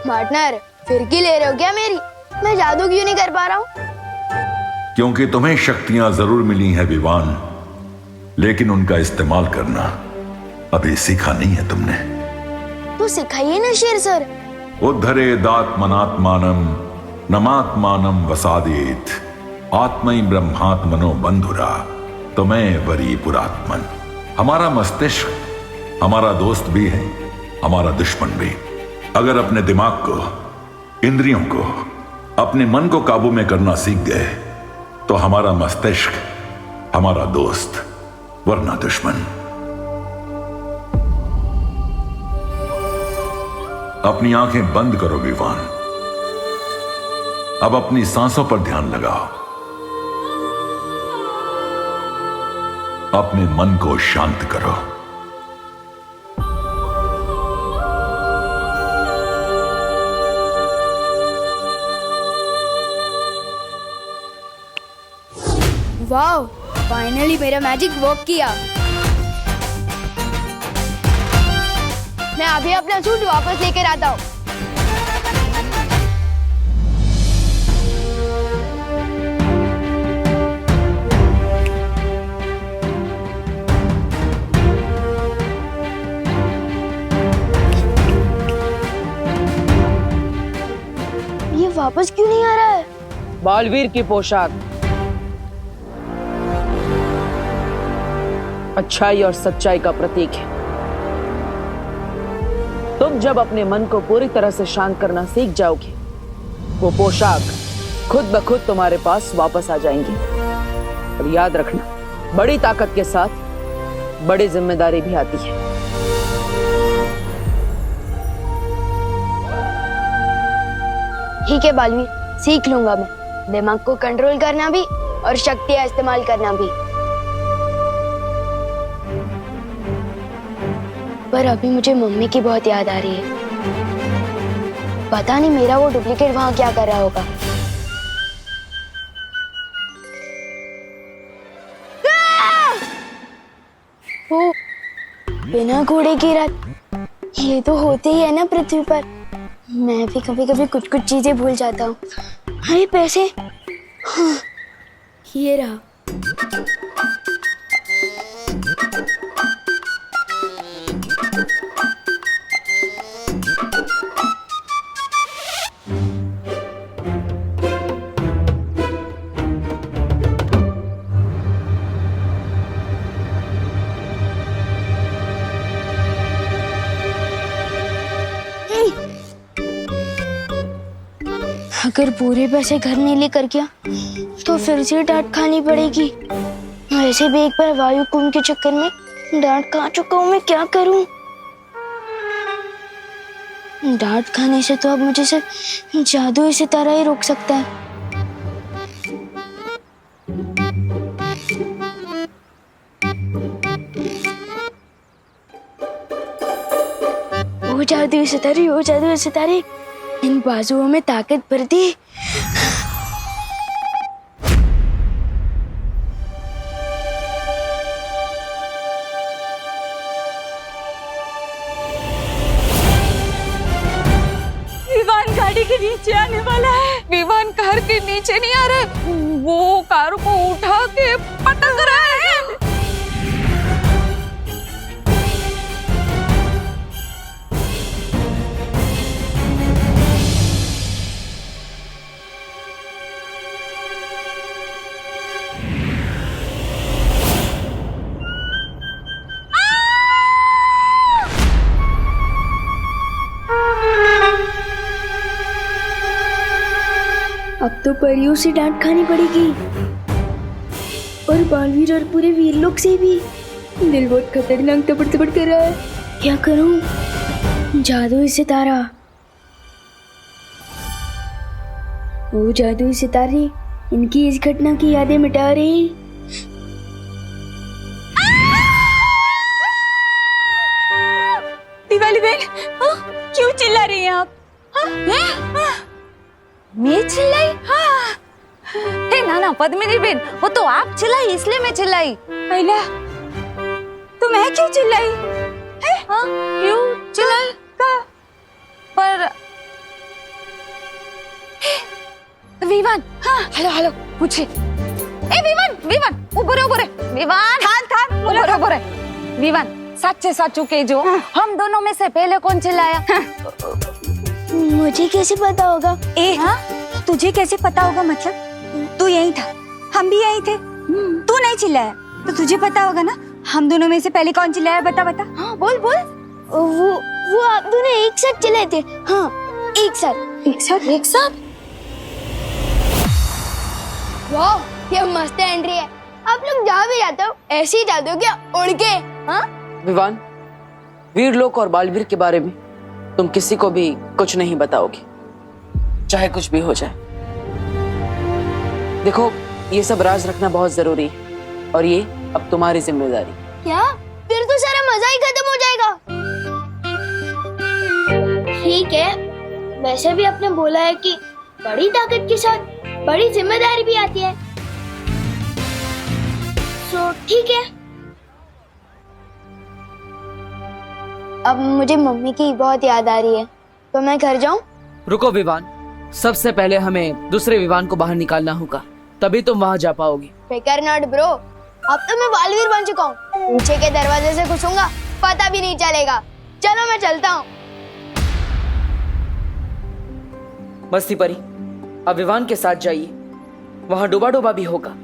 पार्टनर, फिरकी ले रहे हो क्या मेरी? मैं जादू क्यों नहीं कर पा रहा हूँ? क्योंकि तुम्हें शक्तियां जरूर मिली हैं विवान, लेकिन उनका इस्तेमाल करना अभी सीखा नहीं है तुमने। तो सिखाइए ना शेर सर। उद्धरेदात्मनात्मानं नमात्मानं वसादेत आत्मै ब्रह्मात्मनो बंधुरा तुम्हें वरी पुरात्मन। हमारा मस्तिष्क हमारा दोस्त भी है, हमारा दुश्मन भी। अगर अपने दिमाग को, इंद्रियों को, अपने मन को काबू में करना सीख गए तो हमारा मस्तिष्क हमारा दोस्त, वरना दुश्मन। अपनी आंखें बंद करो विवान। अब अपनी सांसों पर ध्यान लगाओ। अपने मन को शांत करो। वाओ, फाइनली मेरा मैजिक वर्क किया। मैं अभी अपना सूट वापस लेकर आता हूँ। ये वापस क्यों नहीं आ रहा है? बालवीर की पोशाक अच्छाई और सच्चाई का प्रतीक है। तुम जब अपने मन को पूरी तरह से शांत करना सीख जाओगे, वो पोशाक खुद ब खुद तुम्हारे पास वापस आ जाएंगी। और याद रखना, बड़ी ताकत के साथ बड़ी जिम्मेदारी भी आती है। ठीक है बालवीर, सीख लूंगा मैं दिमाग को कंट्रोल करना भी और शक्तियां इस्तेमाल करना भी। पर अभी मुझे मम्मी की बहुत याद आ रही है। पता नहीं मेरा वो डुप्लीकेट वहाँ क्या कर रहा होगा। ओ, बिना घोड़े की रात, ये तो होते ही है ना पृथ्वी पर। मैं भी कभी कभी कुछ कुछ चीजें भूल जाता हूँ। अरे पैसे, हाँ, ये रहा। अगर पूरे पैसे घर नहीं लेकर गया तो फिर से डांट खानी पड़ेगी। वैसे भी एक बार वायु कुंभ के चक्कर में डांट खा चुका हूँ, मैं क्या करूँ? डांट खाने से तो अब मुझे सिर्फ जादू सितारा ही रोक सकता है। ओ जादू सितारे, ओ जादू सितारे, इन बाजुओं में ताकत भर दी। विवान गाड़ी के नीचे आने वाला है। विवान कार के नीचे नहीं आ रहा, वो कार को उठा के पटक रहा है। अब तो परियों से डांट खानी पड़ेगी, और बालवीर और पूरे वीरलोक से भी। दिल बहुत खतरनाक तपड़ तपड़ कर रहा है। क्या करूं? जादुई सितारा, वो जादुई सितारे इनकी इस घटना की यादें मिटा रही। दिवाली बहन, क्यों चिल्ला रही हैं आप? मैं चिल्लाई? हाँ। हे नाना पद्मिनी बहन, वो तो आप चिल्लाई इसलिए मैं चिल्लाई। अला, तो मैं क्यों चिल्लाई? हाँ, क्यों चिल्लाई? का? पर विवान, हाँ, हेलो हेलो, पूछे। ए विवान, विवान, ऊपर है, विवान, थान, ऊपर है, विवान, सच्चे साचू के जो, हम दोनों में से पहले कौन चिल्लाया? मुझे कैसे पता होगा? तुझे कैसे पता होगा मतलब? तू यही था, हम भी यही थे। तू नहीं चिल्लाया तो तुझे पता होगा ना। हम दोनों में से पहले कौन चिल्लाया? बता बता। हाँ, बोल बोल। वो आप दोनों एक साथ चिल्लाए थे। हाँ, एक साथ। वाह, ये मस्त एंट्री है। आप लोग जहाँ भी जाते हो ऐसे ही जाते हो क्या, उड़ के? हाँ विवान, वीरलोक और बालवीर के बारे में तुम किसी को भी कुछ नहीं बताओगी, चाहे कुछ भी हो जाए। देखो, ये सब राज रखना बहुत जरूरी है और ये अब तुम्हारी जिम्मेदारी। क्या? फिर तो सारा मजा ही खत्म हो जाएगा। ठीक है, वैसे भी आपने बोला है कि बड़ी ताकत के साथ बड़ी जिम्मेदारी भी आती है, तो ठीक है। अब मुझे मम्मी की बहुत याद आ रही है, तो मैं घर जाऊं? रुको विवान, सबसे पहले हमें दूसरे विवान को बाहर निकालना होगा, तभी तुम वहां जा पाओगी। फिकर नॉट ब्रो, अब तो मैं बालवीर बन चुका हूँ। पीछे के दरवाजे से घुसूंगा, पता भी नहीं चलेगा। चलो मैं चलता हूँ। मस्ती परी, अब विवान के साथ जाइए, वहां डूबा डूबा भी होगा,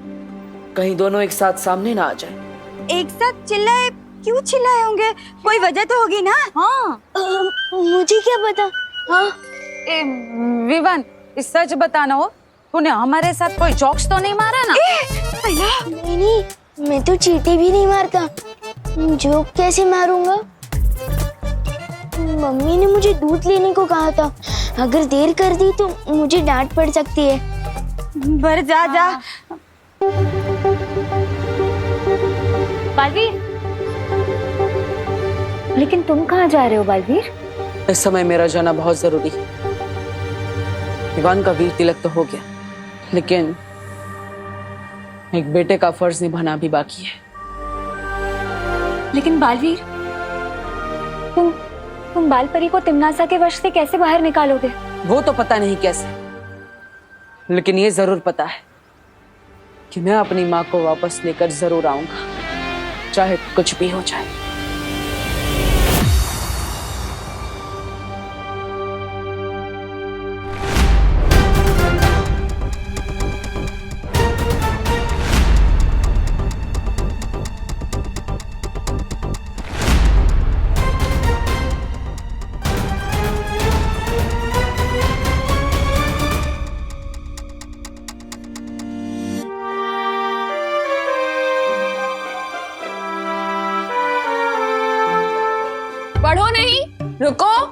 कहीं दोनों एक साथ सामने ना आ जाए। एक साथ चिल्लाए? क्यों चिल्लाए होंगे? कोई वजह तो होगी ना। हाँ, मुझे क्या पता। हाँ, विवान, इस सच बताना हो, तूने हमारे साथ कोई जोक्स तो नहीं मारा ना? नहीं, मैं तो चींटी भी नहीं मारता। जोक कैसे मारूंगा? मम्मी ने मुझे दूध लेने को कहा था, अगर देर कर दी तो मुझे डांट पड़ सकती है। बर जा जा। बालवीर, लेकिन तुम कहाँ जा रहे हो बालवीर? इस समय मेरा जाना बहुत जरूरी है। विवान का वीर तिलक तो हो गया, लेकिन एक बेटे का फर्ज निभाना भी बाकी है। लेकिन बालवीर, तुम बालपरी को तिमनासा के वश से कैसे बाहर निकालोगे? वो तो पता नहीं कैसे, लेकिन ये जरूर पता है कि मैं अपनी माँ को वापस लेकर जरूर आऊंगा, चाहे कुछ भी हो जाए। पढ़ो नहीं, रुको।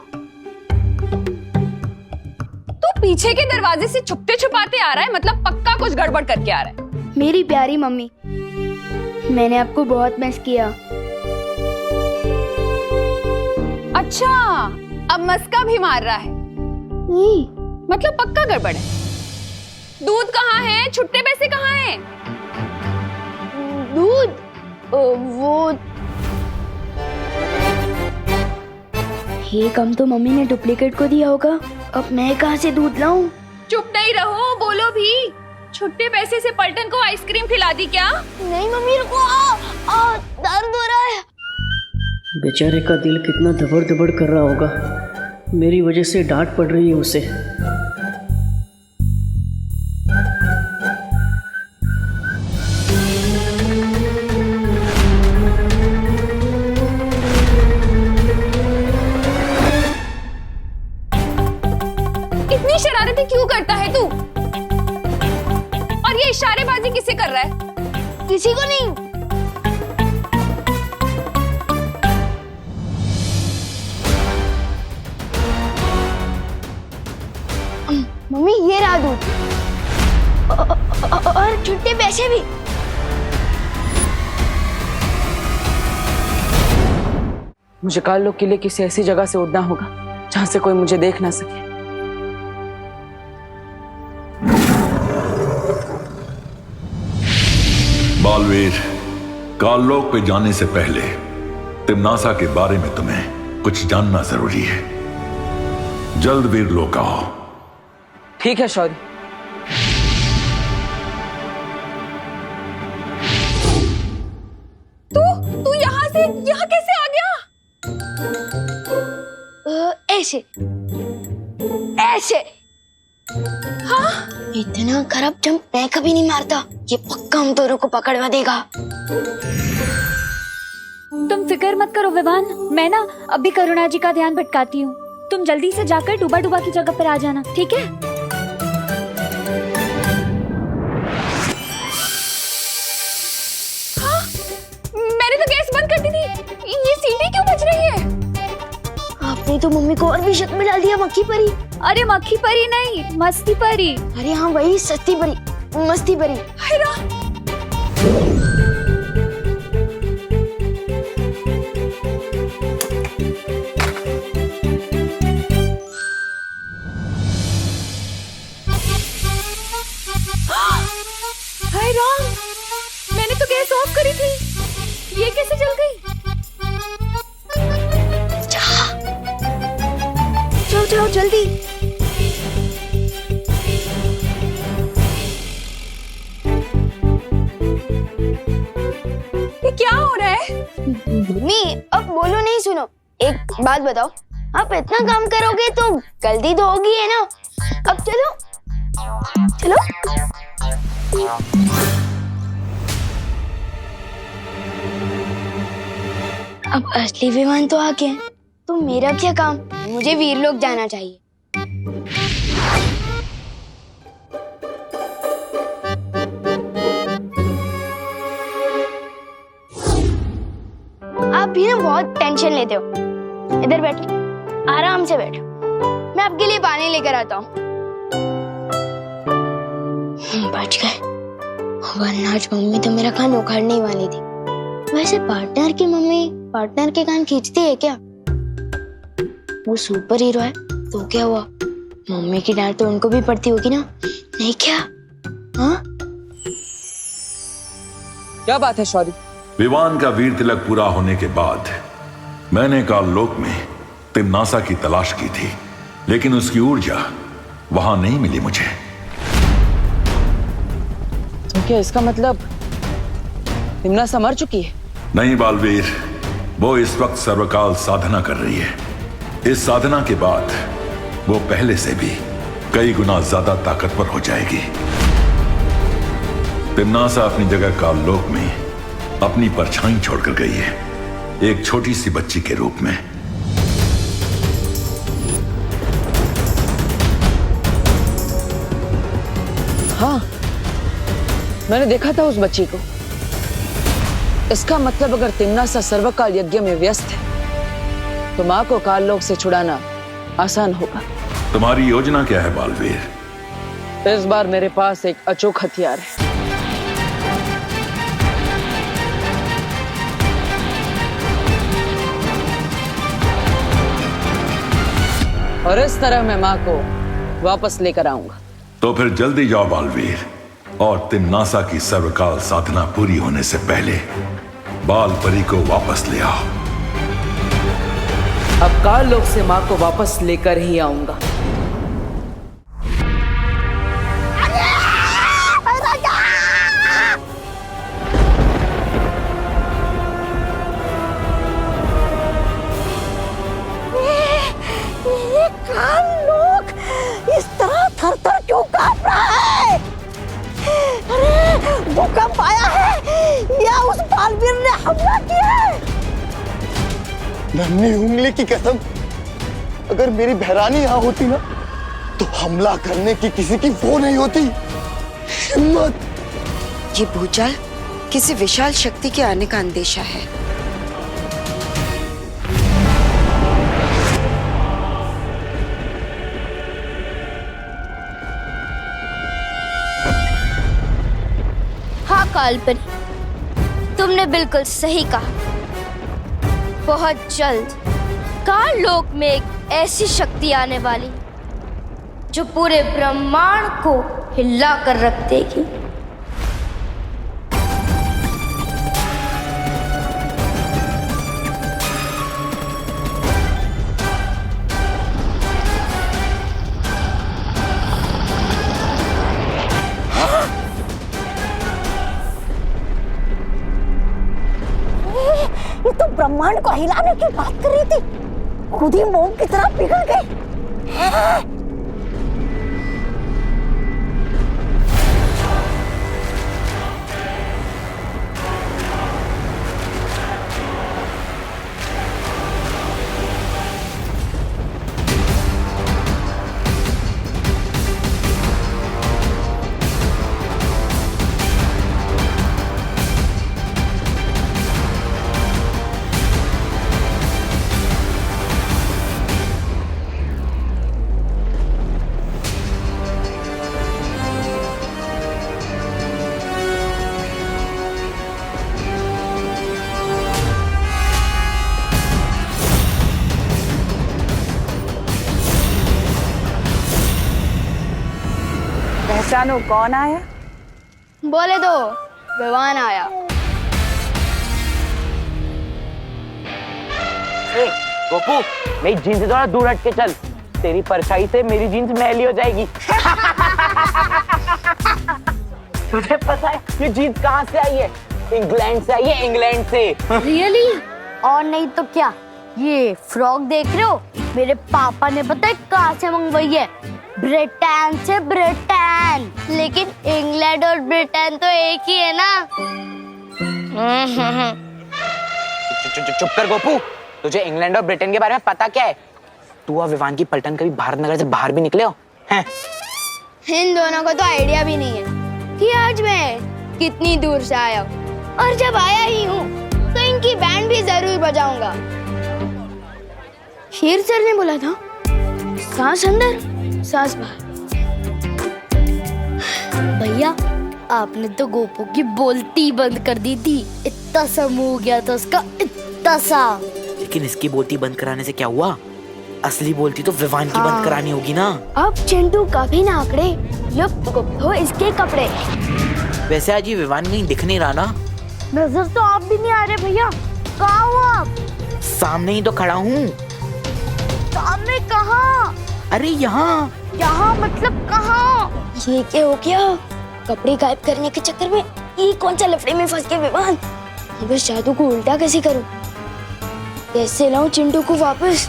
तू पीछे के दरवाजे से छुपते छुपाते आ रहा है, मतलब पक्का कुछ गड़बड़ करके आ रहा है। मेरी प्यारी मम्मी, मैंने आपको बहुत मिस किया। अच्छा, अब मस्का भी मार रहा है। मतलब पक्का गड़बड़ है। दूध कहाँ है? छुट्टे पैसे कहाँ हैं? दूध? वो ये कम तो मम्मी ने डुप्लीकेट को दिया होगा। अब मैं कहाँ से दूध लाऊं? चुप नहीं रहो, बोलो भी। छुट्टे पैसे से पलटन को आइसक्रीम खिला दी क्या? नहीं मम्मी, रुको। दर्द हो रहा है। बेचारे का दिल कितना दबड़ दबड़ कर रहा होगा, मेरी वजह से डांट पड़ रही है उसे। इतनी शरारतें क्यों करता है तू? और ये इशारेबाजी किसे कर रहा है? किसी को नहीं। मम्मी, ये रहा दूध और छुट्टे पैसे भी। मुझे काल के लिए किसी ऐसी जगह से उड़ना होगा जहां से कोई मुझे देख ना सके। बालवीर, काललोक पे जाने से पहले तिमनासा के बारे में तुम्हें कुछ जानना जरूरी है। जल्द वीरलोक आओ। ठीक है शौर्य। तू यहाँ कैसे आ गया? ऐसे ऐसे। हाँ? इतना खराब जंप मैं कभी नहीं मारता। ये पक्का हम दोनों को पकड़वा देगा। तुम फिक्र मत करो विवान, मैं ना अभी करुणा जी का ध्यान भटकाती हूँ। तुम जल्दी से जाकर डूबा डूबा की जगह पर आ जाना, ठीक है? हाँ? मैंने तो गैस बंद कर दी थी। ये सीटी क्यों बज रही है? आपने तो मम्मी को और भी शक में डाल दिया। मक्खी परी? अरे मक्खी परी नहीं, मस्ती परी। अरे हाँ, वही सस्ती परी, मस्ती परी। हाय राम, मैंने तो गैस ऑफ करी थी, ये कैसे जल गई? जाओ जाओ जल्दी। ये क्या हो रहा है? मम्मी, अब बोलो नहीं, सुनो। एक बात बताओ, आप इतना काम करोगे तो गलती तो होगी है ना? अब चलो चलो। अब असली विमान तो आ गया, तो मेरा क्या काम? मुझे वीरलोक जाना चाहिए। आप भी ना बहुत टेंशन लेते हो। इधर बैठो, आराम से बैठो, मैं आपके लिए पानी लेकर आता हूँ। बच गए, वरना आज मम्मी तो मेरा कान उखाड़ने वाली थी। वैसे पार्टनर की मम्मी पार्टनर के कान खींचती है क्या? वो सुपर हीरो है तो क्या हुआ, मम्मी की डांट तो उनको भी पड़ती होगी ना, नहीं क्या? हाँ? क्या बात है शौर्य? विवान का वीर तिलक पूरा होने के बाद मैंने काललोक में तिम्नासा की तलाश की थी, लेकिन उसकी ऊर्जा वहां नहीं मिली मुझे। तो क्या इसका मतलब तिम्नासा मर चुकी है? नहीं बालवीर, वो इस वक्त सर्वकाल साधना कर रही है। इस साधना के बाद वो पहले से भी कई गुना ज्यादा ताकतवर हो जाएगी। तिम्नासा अपनी जगह काललोक में अपनी परछाई छोड़कर गई है, एक छोटी सी बच्ची के रूप में। हाँ, मैंने देखा था उस बच्ची को। इसका मतलब अगर तिम्नासा सर्वकाल यज्ञ में व्यस्त है तो माँ को काललोक से छुड़ाना आसान होगा। तुम्हारी योजना क्या है बालवीर? इस बार मेरे पास एक अचूक हथियार है। और इस तरह मैं माँ को वापस लेकर आऊंगा। तो फिर जल्दी जाओ बालवीर, और तिम्नासा की सर्वकाल साधना पूरी होने से पहले बाल परी को वापस ले आओ। अब काललोक से माँ को वापस लेकर ही आऊंगा। ये काललोक इस तरह थर-थर क्यों कांप रहा है? अरे भूकंप आया है या उस बालवीर ने हमला किया है? नन्ही उंगली की कसम, अगर मेरी बहरानी यहाँ होती ना तो हमला करने की किसी की वो नहीं होती हिम्मत। ये भूचाल किसी विशाल शक्ति के आने का अंदेशा है। हाँ कालपरी, तुमने बिल्कुल सही कहा। बहुत जल्द काललोक में एक ऐसी शक्ति आने वाली जो पूरे ब्रह्मांड को हिला कर रख देगी। ये तो ब्रह्मांड को हिलाने की बात कर रही थी, खुद ही मोम की तरह पिघल गई। पहचानो कौन आया? बोले दो, विवान आया। गोपू, मेरी जीन्स से थोड़ा दूर हट के चल, तेरी परछाई से मेरी जीन्स मैली हो जाएगी। तुझे पता है ये जीन्स कहाँ से आई है? इंग्लैंड से आई है, इंग्लैंड से। रियली? और नहीं तो क्या, ये फ्रॉक देख रहे हो, मेरे पापा ने पता है कहाँ से मंगवाई है? ब्रिटेन से। ब्रिटेन, लेकिन इंग्लैंड और ब्रिटेन तो एक ही है ना। चुप कर गोपू, तुझे इंग्लैंड और ब्रिटेन के बारे में पता क्या है? तू और विवान की पलटन कभी भारत नगर से बाहर भी निकले हो? हैं? इन दोनों को तो आइडिया भी नहीं है कि आज मैं कितनी दूर से आया हूँ, और जब आया ही हूँ तो इनकी बैंड भी जरूर बजाऊंगा। शेर सर ने बोला था, सांस अंदर सांस बाहर। भैया, आपने तो गोपू की बोलती बंद कर दी थी, इतना सा मुंह हो गया था उसका, इतना सा। लेकिन इसकी बोलती बंद कराने से क्या हुआ? असली बोलती तो विवान की बंद करानी होगी ना। अब चिंटू कभी ना आकड़े, लुप्त गुप्त हो इसके कपड़े। वैसे आज ये विवान कहीं दिख नहीं रहा ना। नजर तो आप भी नहीं आ रहे भैया, कहाँ हो आप? सामने ही तो खड़ा हूँ। सामने कहाँ? अरे यहाँ। यहाँ मतलब कहाँ? ये क्या हो गया? कपड़े गायब करने के चक्कर में ये कौन सा लफड़े में फंस गए विवान? अब इस जादू को उल्टा कैसे करूं? कैसे लाऊं चिंटू को वापस?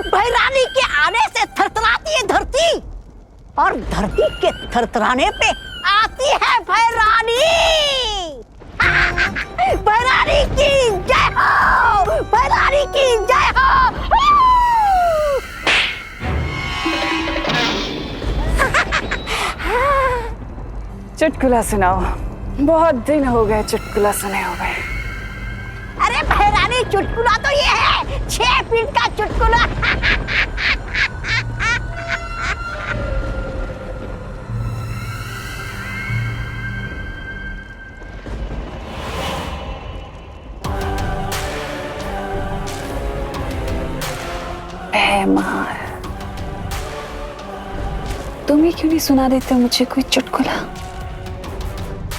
भैरानी के आने से थरथराती है धरती, और धरती के थरथराने पे आती है भैरानी। भैरानी की जय हो, भैरानी की जय हो। चुटकुला सुनाओ, बहुत दिन हो गए चुटकुला सुने हुए। अरे भैरानी, चुटकुला तो ये है 6 फीट का चुटकुला। मार, तुम ही क्यों नहीं सुना देते मुझे कोई चुटकुला?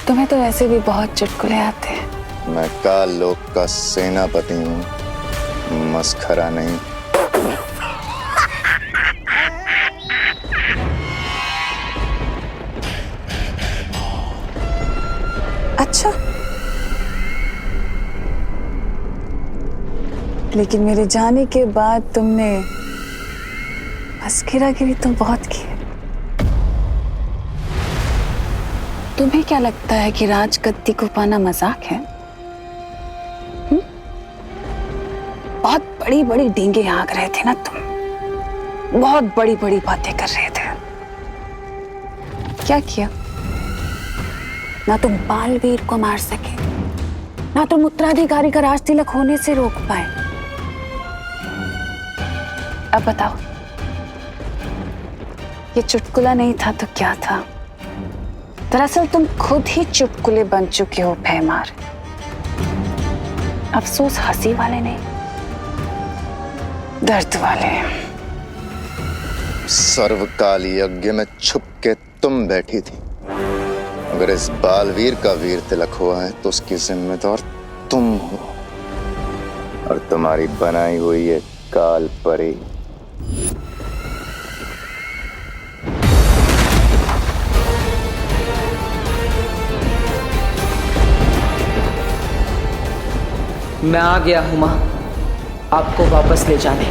तुम्हें तो ऐसे भी बहुत चुटकुले आते हैं। मैं काल लोक का सेनापति हूँ, मस्खरा नहीं। अच्छा, लेकिन मेरे जाने के बाद तुमने मस्खरागिरी तो बहुत की है। तुम्हें क्या लगता है कि राजगद्दी को पाना मजाक है? बहुत बड़ी बड़ी डींगे हाँक रहे थे ना तुम, बहुत बड़ी बड़ी बातें कर रहे थे। क्या किया? ना तुम बालवीर को मार सके, ना तुम उत्तराधिकारी का राज तिलक होने से रोक पाए। अब बताओ, ये चुटकुला नहीं था तो क्या था? दरअसल तुम खुद ही चुटकुले बन चुके हो भैमार। अफसोस हंसी वाले नहीं, दर्द वाले। सर्वकाल यज्ञ में छुप के तुम बैठी थी। अगर इस बालवीर का वीर तिलक हुआ है तो उसकी जिम्मेदार तुम हो, और तुम्हारी बनाई हुई ये काल परी। मैं आ गया हूं मां, आपको वापस ले जाने।